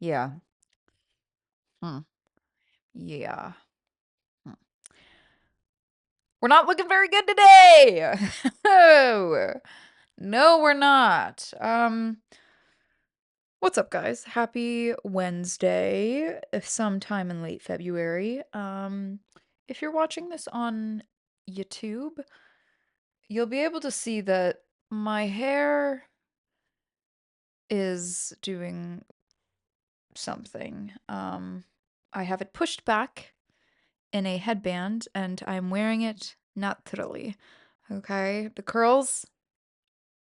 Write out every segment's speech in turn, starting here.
Yeah. Hmm. Yeah. Hmm. We're not looking very good today. No. No, we're not. What's up, guys? Happy Wednesday, sometime in late February. If you're watching this on YouTube, you'll be able to see that my hair is doing something. I have it pushed back in a headband and I'm wearing it naturally. Okay? The curls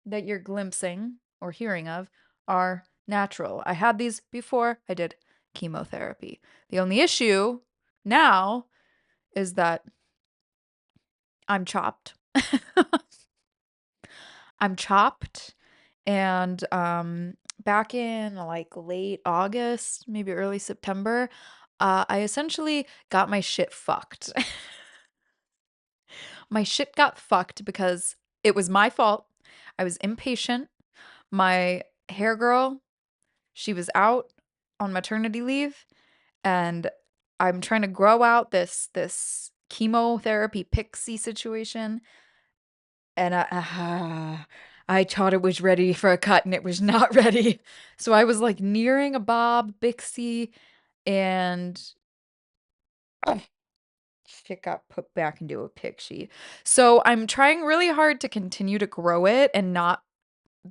that you're glimpsing or hearing of are natural. I had these before I did chemotherapy. The only issue now is that I'm chopped. I'm chopped and back in like late August, maybe early September, I essentially got my shit fucked. My shit got fucked because it was my fault. I was impatient. My hair girl, she was out on maternity leave and I'm trying to grow out this chemotherapy pixie situation and I thought it was ready for a cut and it was not ready. So I was like nearing a bob pixie and shit got put back into a pixie. So I'm trying really hard to continue to grow it and not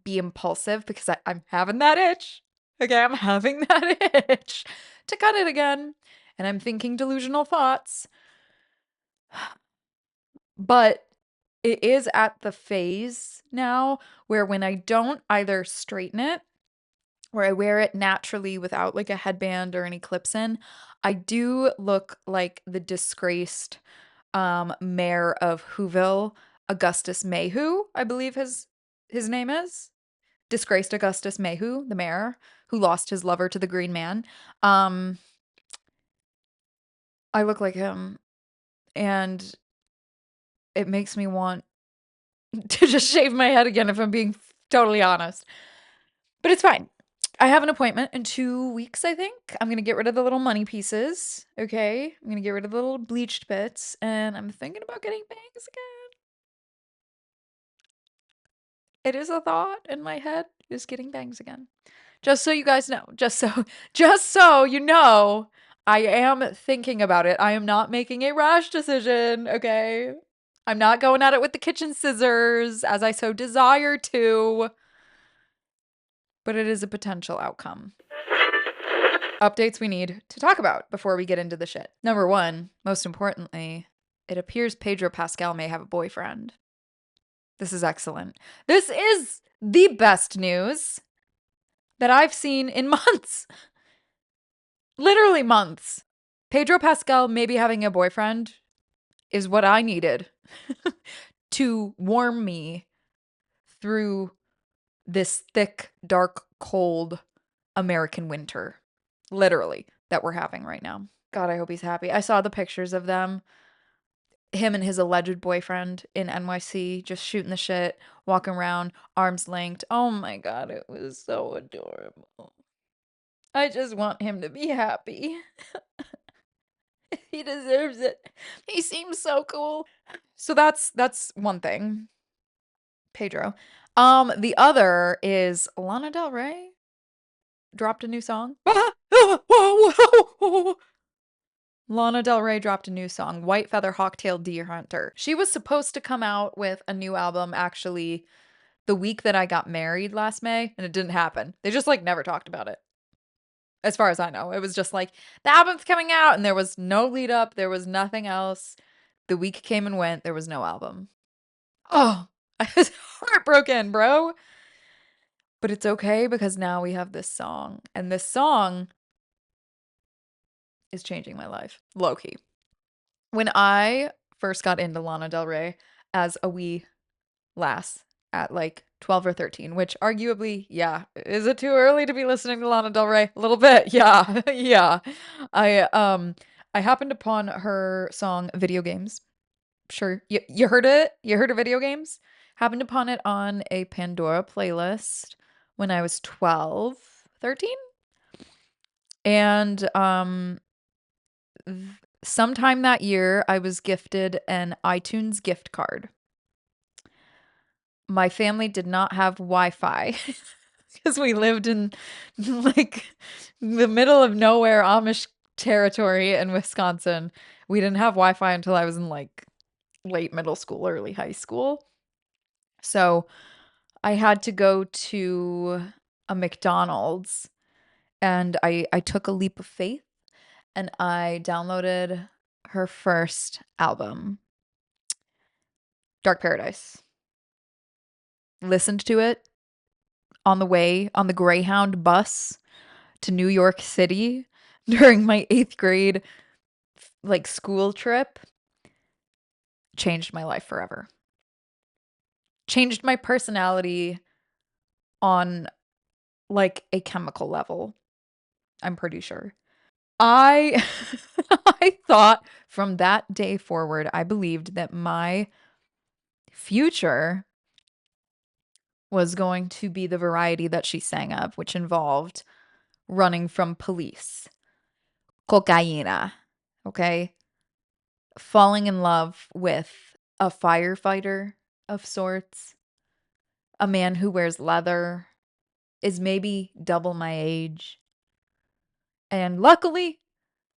be impulsive because I'm having that itch. Okay, I'm having that itch to cut it again. And I'm thinking delusional thoughts. But it is at the phase now where when I don't either straighten it or I wear it naturally without like a headband or any clips in, I do look like the disgraced mayor of Whoville, Augustus Mayhew, I believe his name is. Disgraced Augustus Mayhew, the mayor, who lost his lover to the Green Man. Um, I look like him, and it makes me want to just shave my head again if I'm being totally honest. But it's fine. I have an appointment in 2 weeks, I think. I'm gonna get rid of the little money pieces, okay? I'm gonna get rid of the little bleached bits, and I'm thinking about getting bangs again. It is a thought in my head, is getting bangs again. Just so you guys know, just so you know, I am thinking about it. I am not making a rash decision, okay? I'm not going at it with the kitchen scissors as I so desire to, but it is a potential outcome. Updates we need to talk about before we get into the shit. Number one, most importantly, it appears Pedro Pascal may have a boyfriend. This is excellent. This is the best news that I've seen in months. Literally months. Pedro Pascal maybe having a boyfriend is what I needed to warm me through this thick, dark, cold American winter. Literally, that we're having right now. God, I hope he's happy. I saw the pictures of them, him and his alleged boyfriend in NYC, just shooting the shit, walking around, arms linked. Oh my God, it was so adorable. I just want him to be happy. He deserves it. He seems so cool. So that's one thing. Pedro. The other is Lana Del Rey dropped a new song. Lana Del Rey dropped a new song, White Feather Hawktail Deer Hunter. She was supposed to come out with a new album actually the week that I got married last May, and it didn't happen. They just like never talked about it. As far as I know, it was just like the album's coming out and there was no lead up, there was nothing else. The week came and went, there was no album. Oh, I was heartbroken, bro. But it's okay because now we have this song, and this song is changing my life, low key. When I first got into Lana Del Rey as a wee lass at like 12 or 13, which arguably, yeah, is it too early to be listening to Lana Del Rey? A little bit. Yeah. Yeah. I happened upon her song Video Games. Sure. You heard it? You heard of Video Games? Happened upon it on a Pandora playlist when I was 12, 13. And sometime that year, I was gifted an iTunes gift card. My family did not have Wi-Fi because we lived in like the middle of nowhere Amish territory in Wisconsin. We didn't have Wi-Fi until I was in like late middle school, early high school. So I had to go to a McDonald's and I took a leap of faith and I downloaded her first album, Dark Paradise. Listened to it on the way on the Greyhound bus to New York City during my 8th grade like school trip. Changed my life forever. Changed my personality on like a chemical level. I'm pretty sure. I I thought from that day forward, I believed that my future was going to be the variety that she sang of, which involved running from police, cocaína, okay? Falling in love with a firefighter of sorts, a man who wears leather, is maybe double my age. And luckily,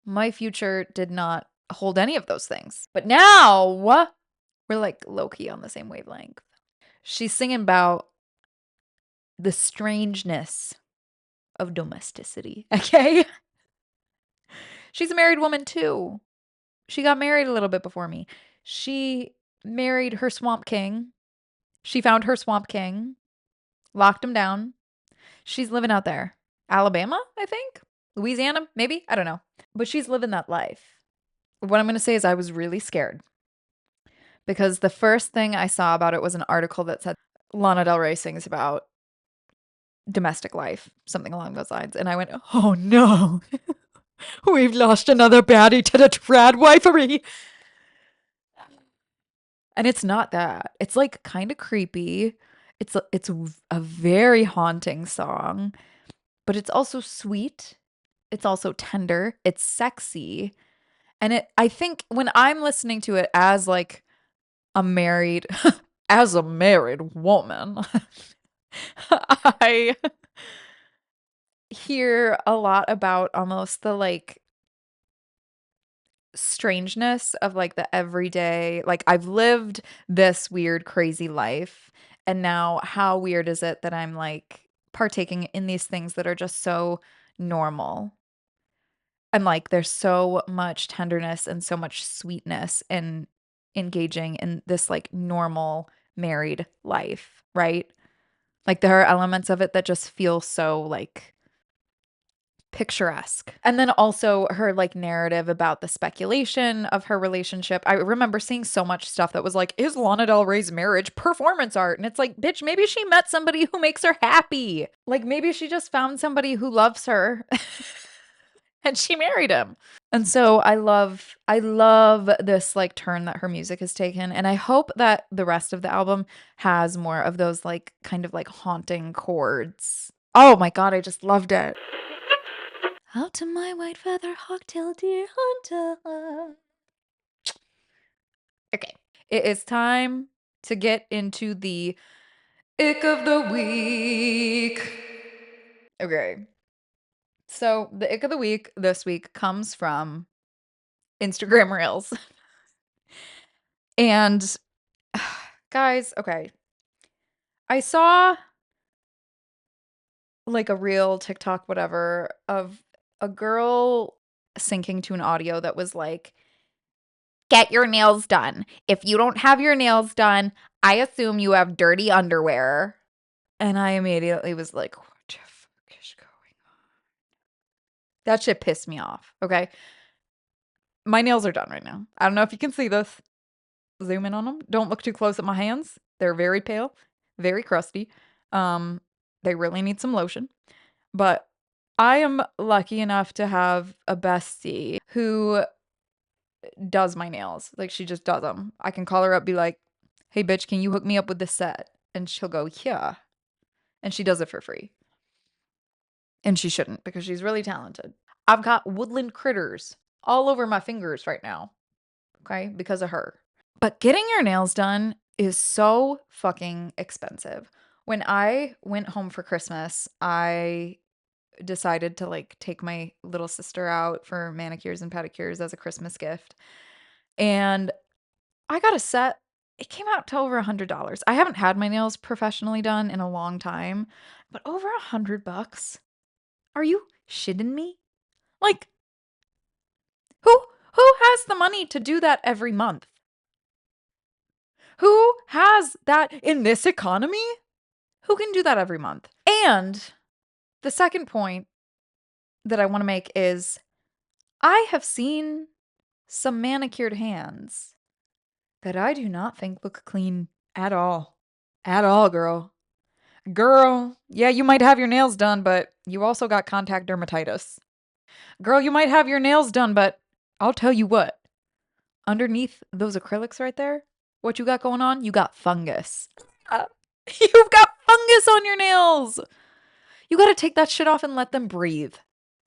my future did not hold any of those things. But now we're like low key on the same wavelength. She's singing about the strangeness of domesticity. Okay. She's a married woman too. She got married a little bit before me. She married her swamp king. She found her swamp king, locked him down. She's living out there. Alabama, I think. Louisiana, maybe. I don't know. But she's living that life. What I'm going to say is I was really scared because the first thing I saw about it was an article that said Lana Del Rey sings about domestic life, something along those lines. And I went, oh no, we've lost another baddie to the trad wifery. And it's not that. It's like kind of creepy. It's a very haunting song, but it's also sweet. It's also tender. It's sexy. And I think when I'm listening to it as like a married as a married woman, I hear a lot about almost the like strangeness of like the everyday, like I've lived this weird, crazy life. And now how weird is it that I'm like partaking in these things that are just so normal? And like there's so much tenderness and so much sweetness in engaging in this like normal married life, right? Like there are elements of it that just feel so like picturesque. And then also her like narrative about the speculation of her relationship. I remember seeing so much stuff that was like, is Lana Del Rey's marriage performance art? And it's like, bitch, maybe she met somebody who makes her happy. Like maybe she just found somebody who loves her and she married him. And so I love this like turn that her music has taken, and I hope that the rest of the album has more of those like kind of like haunting chords. Oh my god, I just loved it. Out to my white feather hawktail deer hunter. Okay. It is time to get into the ick of the week. Okay. So, the ick of the week this week comes from Instagram Reels. And guys, okay. I saw like a real TikTok, whatever, of a girl syncing to an audio that was like, get your nails done. If you don't have your nails done, I assume you have dirty underwear. And I immediately was like, what the fuck is going on? That shit pissed me off. Okay. My nails are done right now. I don't know if you can see this. Zoom in on them. Don't look too close at my hands. They're very pale, very crusty. Um, they really need some lotion. But I am lucky enough to have a bestie who does my nails. Like she just does them. I can call her up, be like, "Hey bitch, can you hook me up with this set?" And she'll go, "Yeah." And she does it for free. And she shouldn't because she's really talented. I've got woodland critters all over my fingers right now, okay, because of her. But getting your nails done is so fucking expensive. When I went home for Christmas, I decided to like take my little sister out for manicures and pedicures as a Christmas gift. And I got a set. It came out to over $100. I haven't had my nails professionally done in a long time, but over $100? Are you shitting me? Like, who has the money to do that every month? Who has that in this economy? Who can do that every month? And the second point that I want to make is I have seen some manicured hands that I do not think look clean at all. At all, girl. Girl, yeah, you might have your nails done, but you also got contact dermatitis. Girl, you might have your nails done, but I'll tell you what. Underneath those acrylics right there, what you got going on? You got fungus. Uh, You've got fungus on your nails. You got to take that shit off and let them breathe.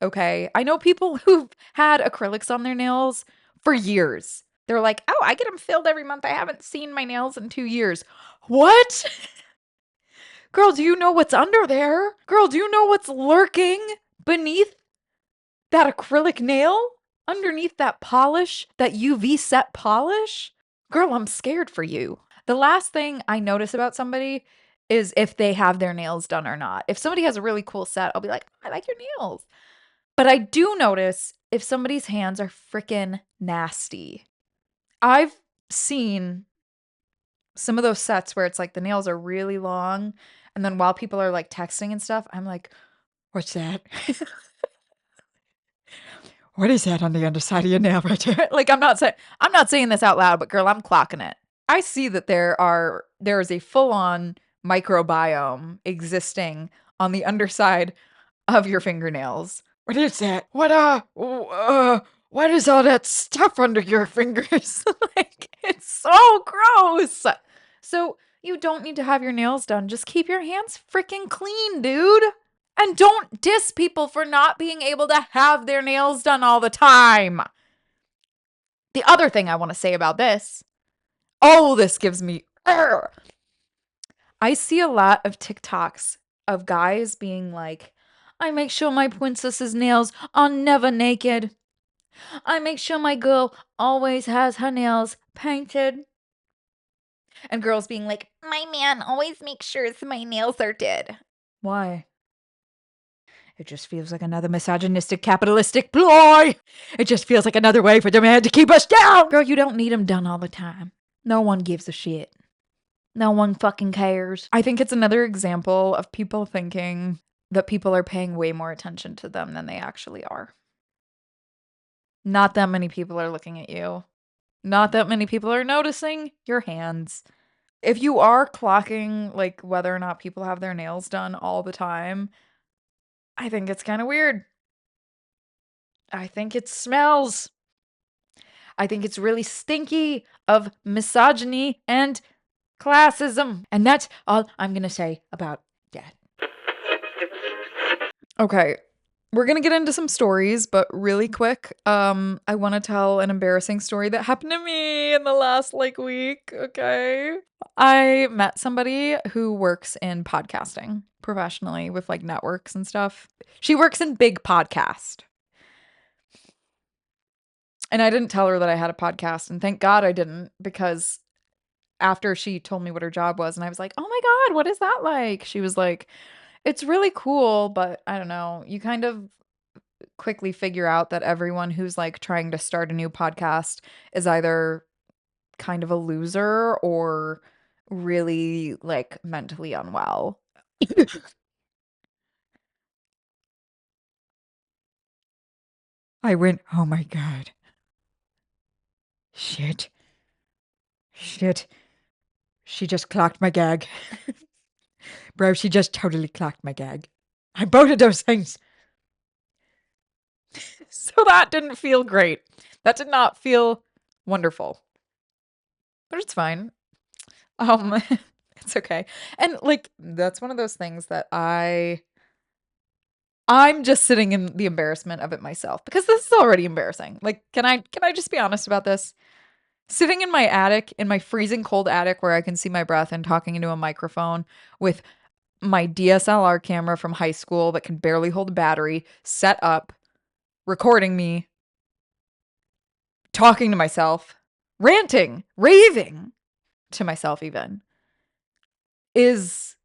Okay? I know people who've had acrylics on their nails for years. They're like, "Oh, I get them filled every month. I haven't seen my nails in 2 years." What? Girl, do you know what's under there? Girl, do you know what's lurking beneath that acrylic nail? Underneath that polish, that UV set polish? Girl, I'm scared for you. The last thing I notice about somebody is if they have their nails done or not. If somebody has a really cool set, I'll be like, "I like your nails." But I do notice if somebody's hands are freaking nasty. I've seen some of those sets where it's like the nails are really long, and then while people are like texting and stuff, I'm like, "What's that? What is that on the underside of your nail right there?" Like I'm not saying this out loud, but girl, I'm clocking it. I see that there is a full-on microbiome existing on the underside of your fingernails. What is that? What is all that stuff under your fingers? Like, it's so gross. So, you don't need to have your nails done. Just keep your hands freaking clean, dude. And don't diss people for not being able to have their nails done all the time. The other thing I want to say about this, oh, this gives me. I see a lot of TikToks of guys being like, "I make sure my princess's nails are never naked. I make sure my girl always has her nails painted." And girls being like, "My man always makes sure my nails are did." Why? It just feels like another misogynistic capitalistic ploy. It just feels like another way for the man to keep us down. Girl, you don't need them done all the time. No one gives a shit. No one fucking cares. I think it's another example of people thinking that people are paying way more attention to them than they actually are. Not that many people are looking at you. Not that many people are noticing your hands. If you are clocking like whether or not people have their nails done all the time, I think it's kind of weird. I think it smells. I think it's really stinky of misogyny and classism. And that's all I'm going to say about that. Okay. We're going to get into some stories, but really quick, I want to tell an embarrassing story that happened to me in the last like week, okay? I met somebody who works in podcasting professionally with like networks and stuff. She works in big podcast. And I didn't tell her that I had a podcast, and thank God I didn't, because after she told me what her job was and I was like, "Oh my God, what is that like?" She was like, "It's really cool, but I don't know, you kind of quickly figure out that everyone who's like trying to start a new podcast is either kind of a loser or really like mentally unwell." I went, "Oh my God. Shit. Shit. She just clocked my gag." Bro, she just totally clocked my gag. I both of those things. So that didn't feel great. That did not feel wonderful. But it's fine. Um, it's okay. And like that's one of those things that I'm just sitting in the embarrassment of it myself because this is already embarrassing. Like, can I just be honest about this? Sitting in my attic, in my freezing cold attic where I can see my breath and talking into a microphone with my DSLR camera from high school that can barely hold a battery set up, recording me, talking to myself, ranting, raving to myself even, is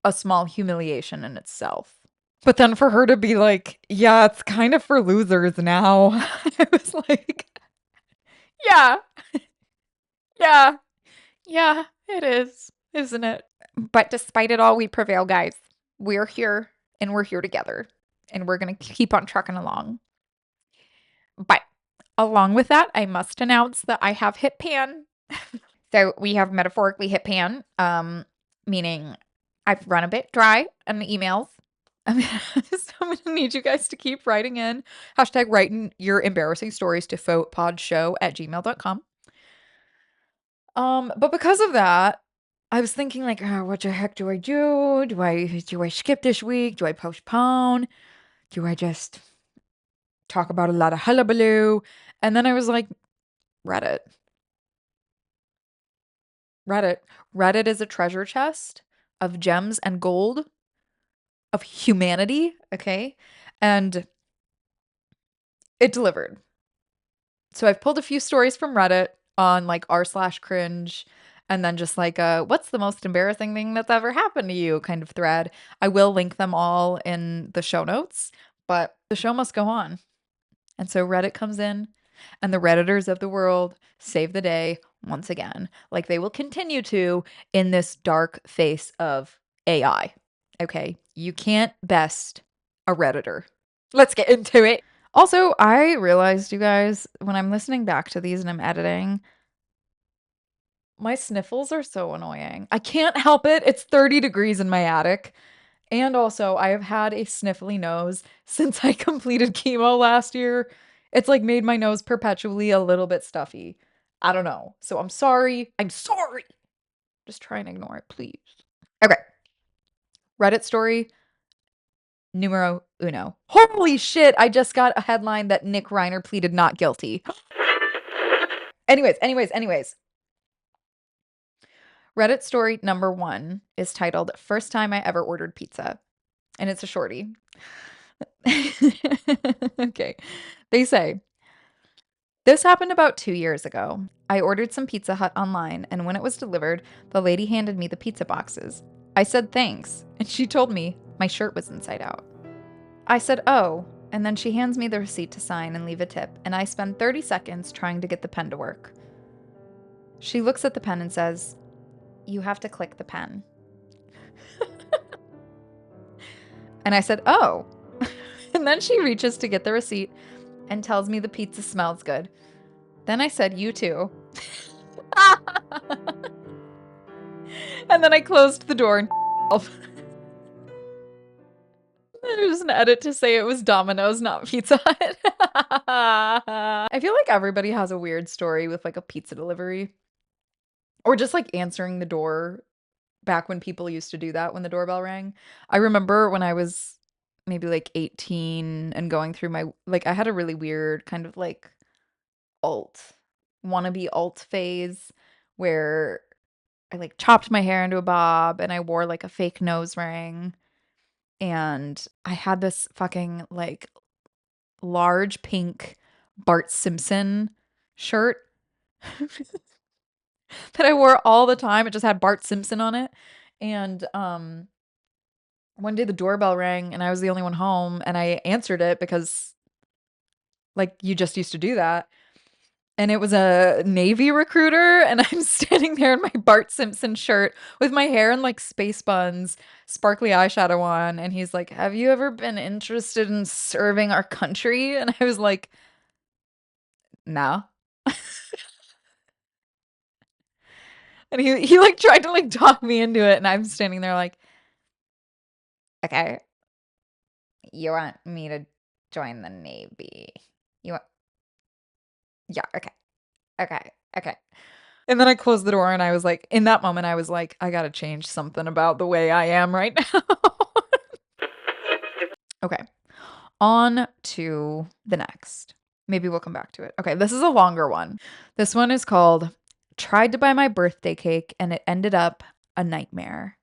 a small humiliation in itself. But then for her to be like, yeah, it's kind of for losers now. I was like, yeah, yeah, yeah, it is, isn't it? But despite it all, we prevail, guys. We're here and we're here together and we're going to keep on trucking along. But along with that, I must announce that I have hit pan. So we have metaphorically hit pan, meaning I've run a bit dry on the emails. So I'm gonna need you guys to keep writing in. Hashtag writing your embarrassing stories to fauxpodshow@gmail.com. But because of that, I was thinking like, oh, what the heck do I do? Do I skip this week? Do I postpone? Do I just talk about a lot of hullabaloo? And then I was like, Reddit. Reddit. Reddit is a treasure chest of gems and gold of humanity, okay? And it delivered. So I've pulled a few stories from Reddit on like r/cringe and then just like what's the most embarrassing thing that's ever happened to you kind of thread. I will link them all in the show notes, but the show must go on. And so Reddit comes in and the Redditors of the world save the day once again, like they will continue to in this dark face of AI. Okay, you can't best a Redditor. Let's get into it. Also, I realized, you guys, when I'm listening back to these and I'm editing, my sniffles are so annoying. I can't help it. It's 30 degrees in my attic. And also, I have had a sniffly nose since I completed chemo last year. It's like made my nose perpetually a little bit stuffy. I don't know. So I'm sorry. I'm sorry. Just try and ignore it, please. Okay. Reddit story numero uno. Holy shit. I just got a headline that Nick Reiner pleaded not guilty. Anyways. Reddit story number 1 is titled First Time I Ever Ordered Pizza. And it's a shorty. Okay. They say, this happened about 2 years ago. I ordered some Pizza Hut online, and when it was delivered, the lady handed me the pizza boxes. I said thanks, and she told me my shirt was inside out. I said, oh, and then she hands me the receipt to sign and leave a tip, and I spend 30 seconds trying to get the pen to work. She looks at the pen and says, you have to click the pen. And I said, oh. And then she reaches to get the receipt and tells me the pizza smells good. Then I said, you too. And then I closed the door and there's an edit to say it was Domino's, not Pizza Hut. I feel like everybody has a weird story with like a pizza delivery. Or just like answering the door back when people used to do that when the doorbell rang. I remember when I was maybe like 18 and going through my like I had a really weird kind of like alt wannabe alt phase where I like chopped my hair into a bob and I wore like a fake nose ring and I had this fucking like large pink Bart Simpson shirt that I wore all the time. It just had Bart Simpson on it. And one day the doorbell rang and I was the only one home and I answered it because like you just used to do that. And it was a Navy recruiter and I'm standing there in my Bart Simpson shirt with my hair in like space buns, sparkly eyeshadow on, and he's like, "Have you ever been interested in serving our country?" And I was like, "No." And he like tried to like talk me into it and I'm standing there like, "Okay, you want me to join the Navy? You want Yeah, okay. Okay. And then I closed the door and I was like, in that moment, I was like, I gotta change something about the way I am right now. Okay. On to the next. Maybe we'll come back to it. Okay, this is a longer one. This one is called Tried to Buy My Birthday Cake and It Ended Up a Nightmare.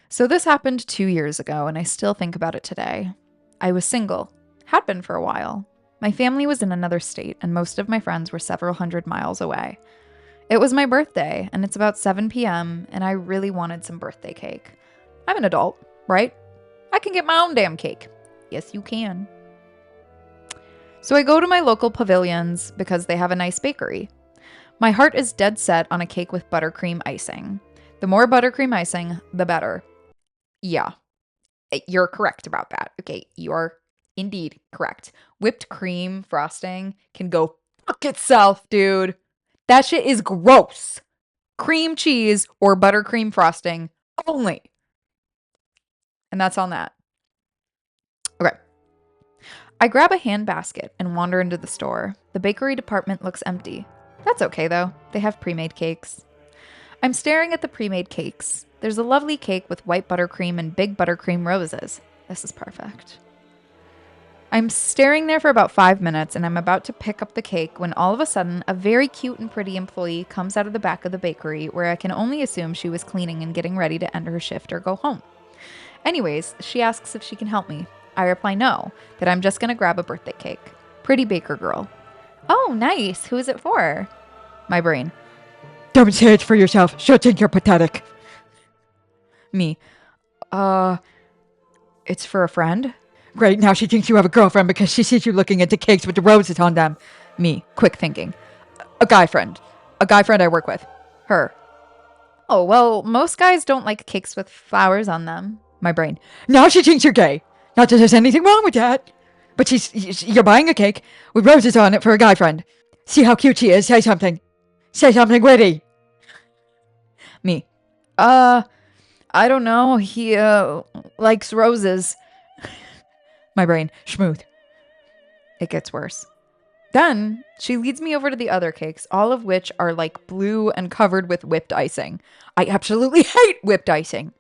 So this happened 2 years ago, and I still think about it today. I was single, had been for a while. My family was in another state, and most of my friends were several hundred miles away. It was my birthday, and it's about 7 p.m., and I really wanted some birthday cake. I'm an adult, right? I can get my own damn cake. Yes, you can. So I go to my local pavilions because they have a nice bakery. My heart is dead set on a cake with buttercream icing. The more buttercream icing, the better. Yeah, you're correct about that. Okay, you are indeed correct. Whipped cream frosting can go fuck itself, dude. That shit is gross. Cream cheese or buttercream frosting only. And that's on that. Okay. I grab a hand basket and wander into the store. The bakery department looks empty. That's okay though. They have pre-made cakes. I'm staring at the pre-made cakes. There's a lovely cake with white buttercream and big buttercream roses. This is perfect. I'm staring there for about 5 minutes and I'm about to pick up the cake when all of a sudden a very cute and pretty employee comes out of the back of the bakery where I can only assume she was cleaning and getting ready to end her shift or go home. Anyways, she asks if she can help me. I reply no, that I'm just gonna grab a birthday cake. Pretty baker girl. Oh, nice. Who is it for? My brain. Don't say it's for yourself. She'll think you're pathetic. Me. It's for a friend? Great, now she thinks you have a girlfriend because she sees you looking into cakes with the roses on them. Me. Quick thinking. A guy friend. A guy friend I work with. Her. Oh, well, most guys don't like cakes with flowers on them. My brain. Now she thinks you're gay. Not that there's anything wrong with that. But you're buying a cake with roses on it for a guy friend. See how cute she is. Say something. Say something witty. Me. I don't know. He, likes roses. My brain. Schmooth. It gets worse. Then she leads me over to the other cakes, all of which are like blue and covered with whipped icing. I absolutely hate whipped icing.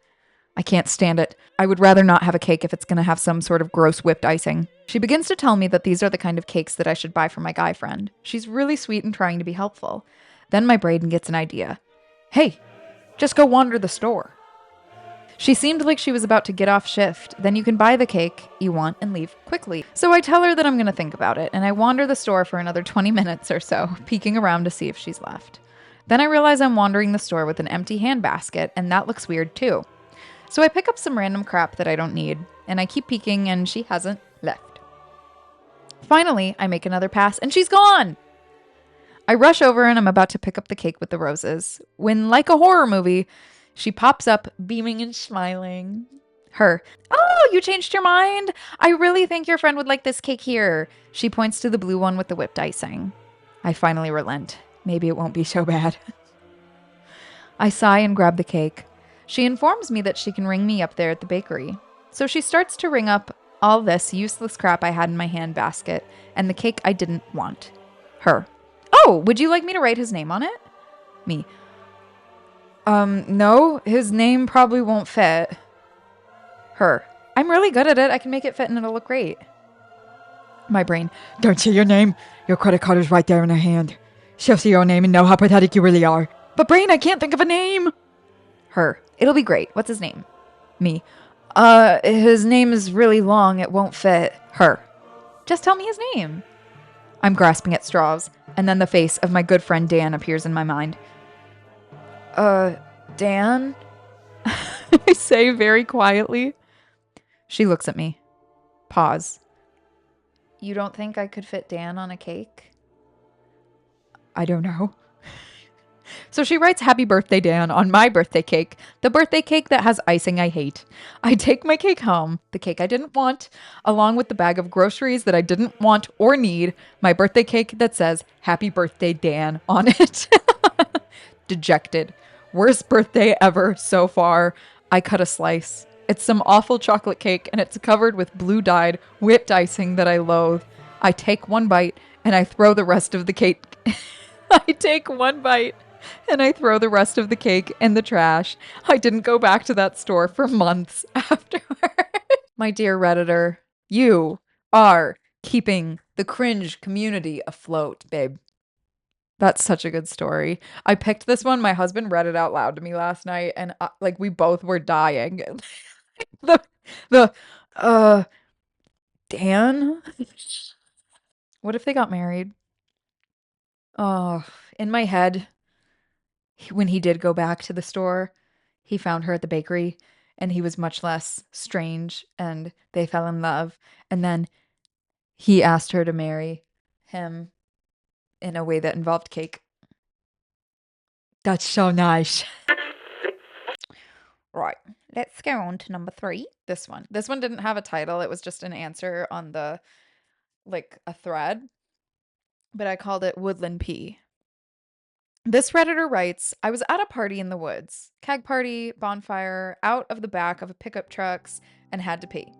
I can't stand it. I would rather not have a cake if it's going to have some sort of gross whipped icing. She begins to tell me that these are the kind of cakes that I should buy for my guy friend. She's really sweet and trying to be helpful. Then my brain gets an idea. Hey, just go wander the store. She seemed like she was about to get off shift. Then you can buy the cake you want and leave quickly. So I tell her that I'm going to think about it, and I wander the store for another 20 minutes or so, peeking around to see if she's left. Then I realize I'm wandering the store with an empty handbasket, and that looks weird too. So I pick up some random crap that I don't need, and I keep peeking, and she hasn't left. Finally, I make another pass, and she's gone! I rush over, and I'm about to pick up the cake with the roses, when, like a horror movie, she pops up, beaming and smiling. Her. Oh, you changed your mind? I really think your friend would like this cake here. She points to the blue one with the whipped icing. I finally relent. Maybe it won't be so bad. I sigh and grab the cake. She informs me that she can ring me up there at the bakery. So she starts to ring up all this useless crap I had in my handbasket and the cake I didn't want. Her. Oh, would you like me to write his name on it? Me. No, his name probably won't fit. Her. I'm really good at it. I can make it fit and it'll look great. My brain. Don't say your name. Your credit card is right there in her hand. She'll see your name and know how pathetic you really are. But brain, I can't think of a name. Her. It'll be great. What's his name? Me. His name is really long. It won't fit. Her. Just tell me his name. I'm grasping at straws, and then the face of my good friend Dan appears in my mind. Dan? I say very quietly. She looks at me. Pause. You don't think I could fit Dan on a cake? I don't know. So she writes Happy Birthday, Dan, on my birthday cake, the birthday cake that has icing I hate. I take my cake home, the cake I didn't want, along with the bag of groceries that I didn't want or need, my birthday cake that says Happy Birthday, Dan, on it. Dejected. Worst birthday ever so far. I cut a slice. It's some awful chocolate cake, and it's covered with blue-dyed, whipped icing that I loathe. I take one bite, and I throw the rest of the cake... I take one bite, and I throw the rest of the cake in the trash. I didn't go back to that store for months afterward. My dear Redditor, you are keeping the cringe community afloat, babe. That's such a good story. I picked this one. My husband read it out loud to me last night, and like we both were dying. the the Dan. What if they got married? Oh, in my head, when he did go back to the store, he found her at the bakery, and he was much less strange, and they fell in love, and then he asked her to marry him in a way that involved cake. That's so nice. Right. Let's go on to number 3. This one. This one didn't have a title. It was just an answer on the like a thread, but I called it Woodland Pea. This Redditor writes, I was at a party in the woods. Keg party, bonfire, out of the back of a pickup trucks, and had to pee.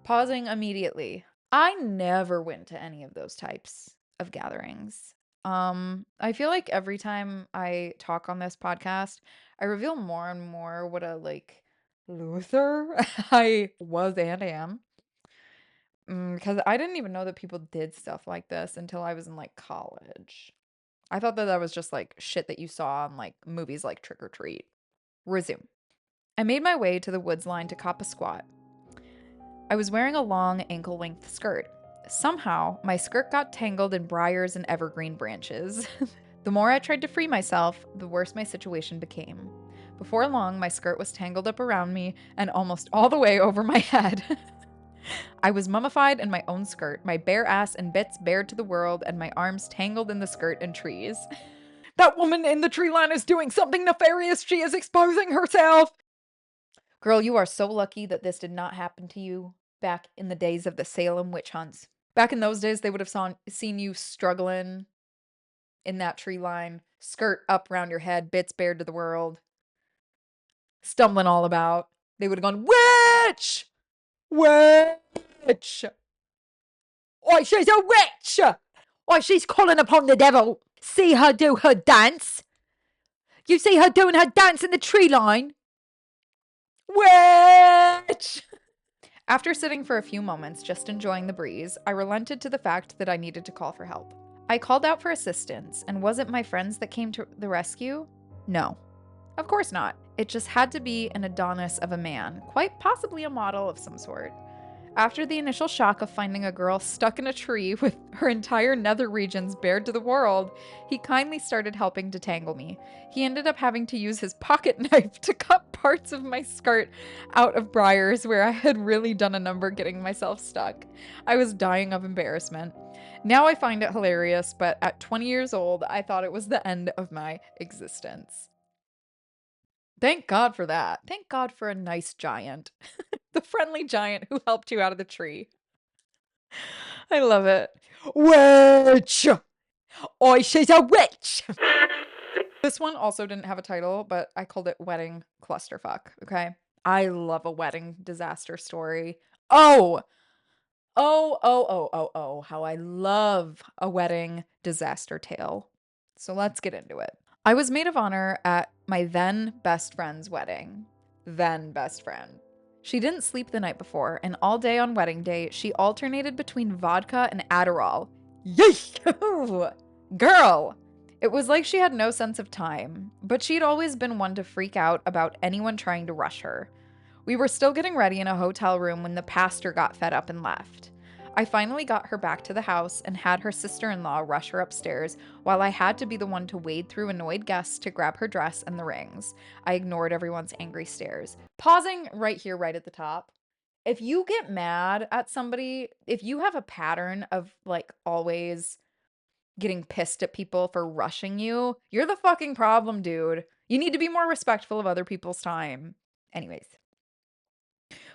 Pausing immediately. I never went to any of those types of gatherings. I feel like every time I talk on this podcast, I reveal more and more what a like loser I was and am. Because I didn't even know that people did stuff like this until I was in like college. I thought that that was just like shit that you saw in like movies like Trick or Treat. Resume. I made my way to the woods line to cop a squat. I was wearing a long ankle-length skirt. Somehow, my skirt got tangled in briars and evergreen branches. The more I tried to free myself, the worse my situation became. Before long, my skirt was tangled up around me and almost all the way over my head. I was mummified in my own skirt, my bare ass and bits bared to the world, and my arms tangled in the skirt and trees. That woman in the tree line is doing something nefarious. She is exposing herself. Girl, you are so lucky that this did not happen to you back in the days of the Salem witch hunts. Back in those days, they would have seen you struggling in that tree line, skirt up around your head, bits bared to the world, stumbling all about. They would have gone, witch! Witch! Why, she's a witch! Why, she's calling upon the devil. See her do her dance? You see her doing her dance in the tree line? Witch! After sitting for a few moments, just enjoying the breeze, I relented to the fact that I needed to call for help. I called out for assistance, and was it my friends that came to the rescue? No. Of course not. It just had to be an Adonis of a man, quite possibly a model of some sort. After the initial shock of finding a girl stuck in a tree with her entire nether regions bared to the world, he kindly started helping to tangle me. He ended up having to use his pocket knife to cut parts of my skirt out of briars where I had really done a number getting myself stuck. I was dying of embarrassment. Now I find it hilarious, but at 20 years old, I thought it was the end of my existence. Thank God for that. Thank God for a nice giant. The friendly giant who helped you out of the tree. I love it. Witch! Oi, she's a witch! This one also didn't have a title, but I called it Wedding Clusterfuck, okay? I love a wedding disaster story. Oh! Oh, how I love a wedding disaster tale. So let's get into it. I was maid of honor at my then best friend's wedding. Then best friend. She didn't sleep the night before, and all day on wedding day, she alternated between vodka and Adderall. Yeesh! Girl! It was like she had no sense of time, but she'd always been one to freak out about anyone trying to rush her. We were still getting ready in a hotel room when the pastor got fed up and left. I finally got her back to the house and had her sister-in-law rush her upstairs while I had to be the one to wade through annoyed guests to grab her dress and the rings. I ignored everyone's angry stares. Pausing right here, right at the top. If you get mad at somebody, if you have a pattern of like always getting pissed at people for rushing you, you're the fucking problem, dude. You need to be more respectful of other people's time. Anyways.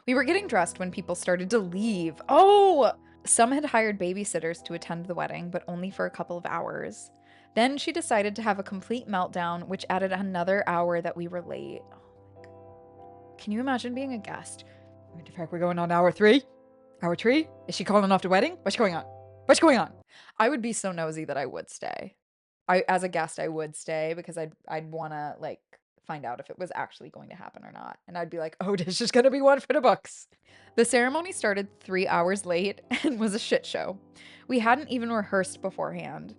We were getting dressed when people started to leave. Oh! Some had hired babysitters to attend the wedding, but only for a couple of hours. Then she decided to have a complete meltdown, which added another hour that we were late. Oh, can you imagine being a guest? What the fuck, we're going on hour 3? Hour 3? Is she calling off the wedding? What's going on? What's going on? I would be so nosy that I would stay. As a guest, I would stay because I'd want to like find out if it was actually going to happen or not. And I'd be like, oh, this is going to be one for the books. The ceremony started 3 hours late and was a shit show. We hadn't even rehearsed beforehand.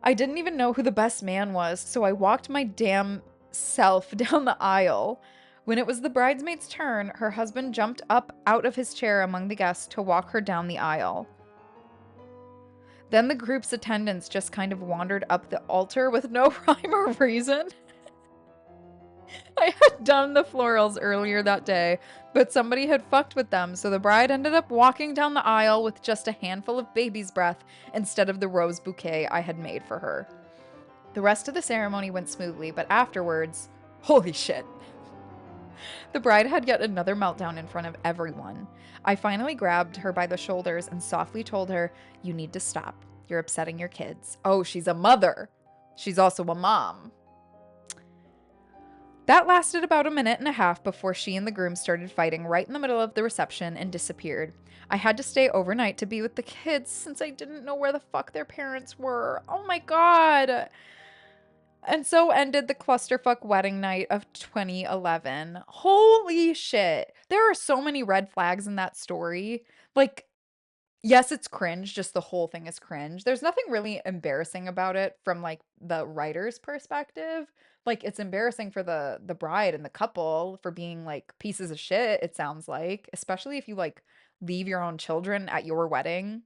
I didn't even know who the best man was, so I walked my damn self down the aisle. When it was the bridesmaid's turn, her husband jumped up out of his chair among the guests to walk her down the aisle. Then the group's attendants just kind of wandered up the altar with no rhyme or reason. I had done the florals earlier that day, but somebody had fucked with them, so the bride ended up walking down the aisle with just a handful of baby's breath instead of the rose bouquet I had made for her. The rest of the ceremony went smoothly, but afterwards, holy shit. The bride had yet another meltdown in front of everyone. I finally grabbed her by the shoulders and softly told her, "You need to stop. You're upsetting your kids." Oh, she's a mother. She's also a mom. That lasted about a minute and a half before she and the groom started fighting right in the middle of the reception and disappeared. I had to stay overnight to be with the kids since I didn't know where the fuck their parents were. Oh my god. And so ended the clusterfuck wedding night of 2011. Holy shit. There are so many red flags in that story. Like, yes, it's cringe, just the whole thing is cringe. There's nothing really embarrassing about it from, like, the writer's perspective. Like, it's embarrassing for the bride and the couple for being, like, pieces of shit, it sounds like, especially if you, like, leave your own children at your wedding.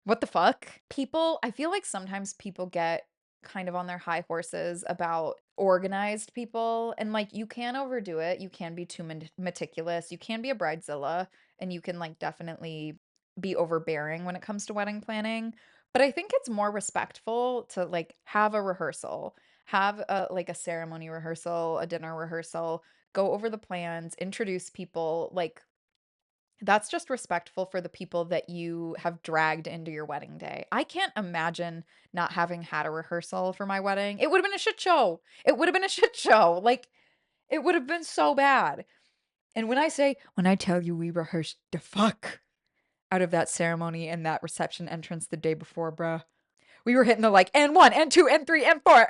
What the fuck? I feel like sometimes people get kind of on their high horses about organized people, and like you can overdo it. You can be too meticulous. You can be a bridezilla, and you can like definitely be overbearing when it comes to wedding planning. But I think it's more respectful to like have a rehearsal, have a like a ceremony rehearsal, a dinner rehearsal, go over the plans, introduce people, like that's just respectful for the people that you have dragged into your wedding day. I can't imagine not having had a rehearsal for my wedding. It would have been a shit show. It would have been a shit show. Like, it would have been so bad. And when I tell you we rehearsed the fuck out of that ceremony and that reception entrance the day before, bruh. We were hitting the like, and one, and two, and three, and four.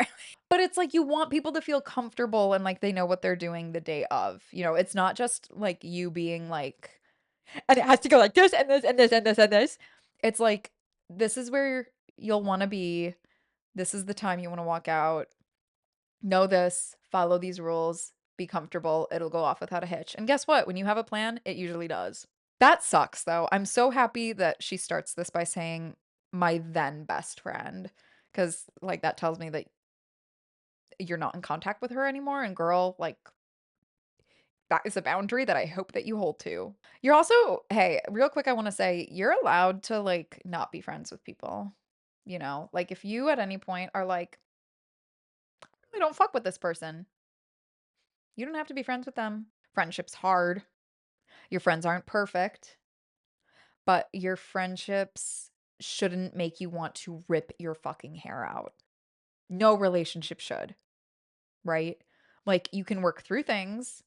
But it's like you want people to feel comfortable and like they know what they're doing the day of. You know, it's not just like you being like, and it has to go like this and this and this and this and this. It's like this is where you'll want to be. This is the time you want to walk out. Know this, follow these rules, be comfortable. It'll go off without a hitch. And guess what? When you have a plan, it usually does. That sucks though. I'm so happy that she starts this by saying my then best friend, because like that tells me that you're not in contact with her anymore. And girl, like that is a boundary that I hope that you hold to. You're also, hey, real quick, I want to say you're allowed to like not be friends with people. You know, like if you at any point are like, I don't fuck with this person, you don't have to be friends with them. Friendship's hard. Your friends aren't perfect, but your friendships shouldn't make you want to rip your fucking hair out. No relationship should, right? Like you can work through things,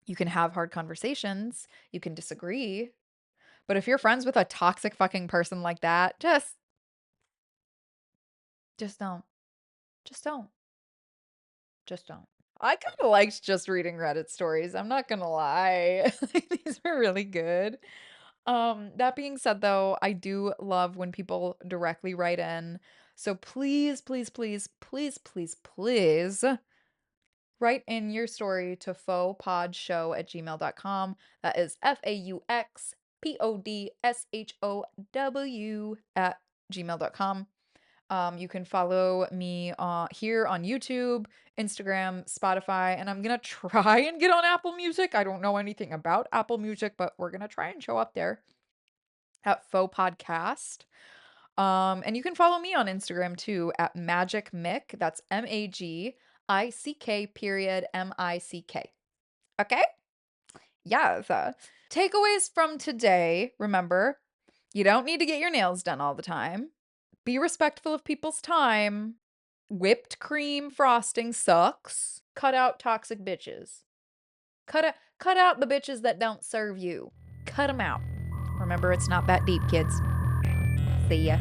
you can have hard conversations, you can disagree. But if you're friends with a toxic fucking person like that, just don't. Just don't. Just don't. I kind of liked just reading Reddit stories. I'm not gonna lie. These were really good. That being said though, I do love when people directly write in. So please, please, please, please, please, please write in your story to fauxpodshow@gmail.com. That is FAUXPODSHOW at gmail.com. You can follow me here on YouTube, Instagram, Spotify, and I'm gonna try and get on Apple Music. I don't know anything about Apple Music, but we're gonna try and show up there at Faux Podcast. And you can follow me on Instagram too at Magic Mick. That's MAGICK_MICK. Okay? Yes. Takeaways from today. Remember, you don't need to get your nails done all the time. Be respectful of people's time. Whipped cream frosting sucks. Cut out toxic bitches. Cut out the bitches that don't serve you. Cut them out. Remember, it's not that deep, kids. See ya.